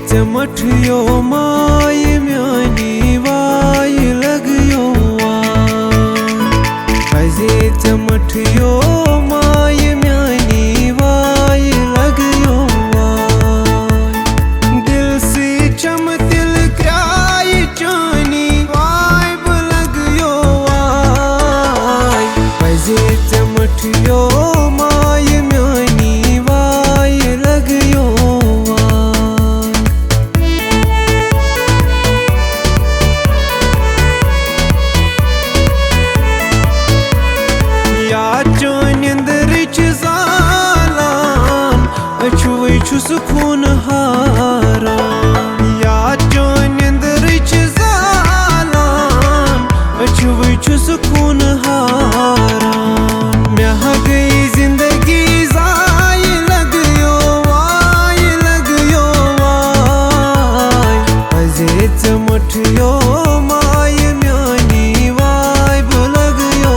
चमठियो my म्यानी Y लगयो पजे चमठियो my म्यानी वाय लगयो दिल से चमतिल cry चानी वाय लगयो पजे चमठियो माय म्यानी वाय लगयो सुकून हारान या चोनिंदरिच ज़ालान अछुई छु सुकून हारान मैं गई जिंदगी ज़ाय लगयो वाय पजे चमठियो माय म्यानी वाय लगयो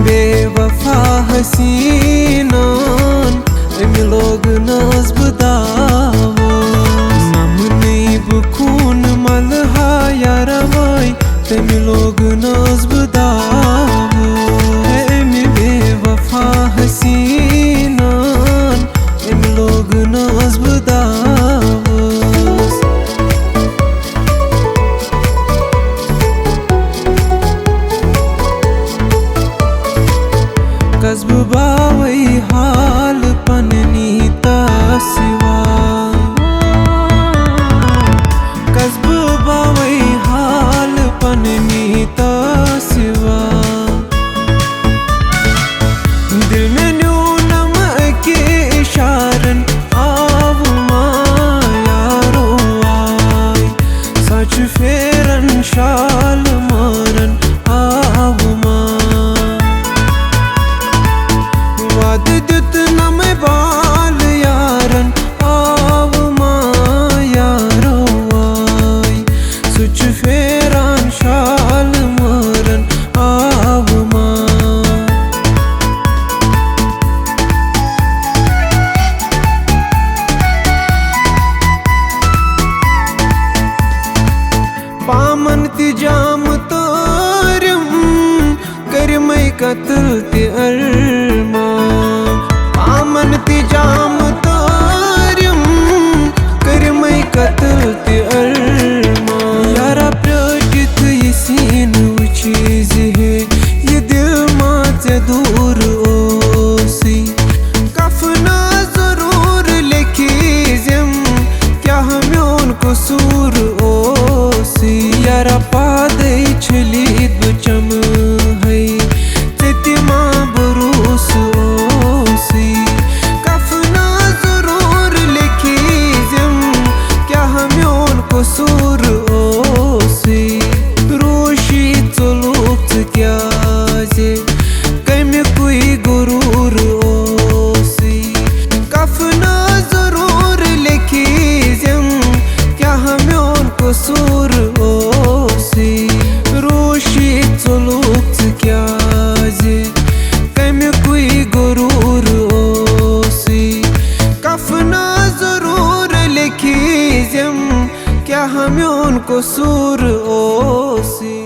बेवफा हसीनान अमि लोग नज़्ब दावो नमने बखून मलहा यारवाई तमि लोग नज़्ब दावो अमि बेवफा हसीनान अमि लोग नज़्ब दावो कस्ब बावई हाल पननी तासिवा कस्ब बावई हाल पननी तासिवा दिल में न्यूनम के इशारन आव यारो आय सच फेरन शाल मारन आव दित नम बाल यारन आव यारो आय सुच फेरान शाल मारन आव पामन तिजाम तारम करमय कत्ल ते अरमा पामन तिजाम तारम करमय कत्ल ते अरमा यारा प्रटित ये सीन चीज है ये दिल माते दूर ओसी कफना जरूर लिखी जिम क्या हमयोन कसूर ओसी यारा पादे छली बचम है तितिमा बरूस ओसी कफना जरूर लिखी जिम क्या हमयोन कसूर ओसी रोशी चलुत क्या जे कमी कोई गुरूर ओसी कफना जरूर लिखी जिम क्या हमयोन कसूर ओसी रोशी चलुत क्या जे कमी कोई गुरूर ओसी कफना जरूर लिखी जिम क्या हमयोन कसूर ओसी।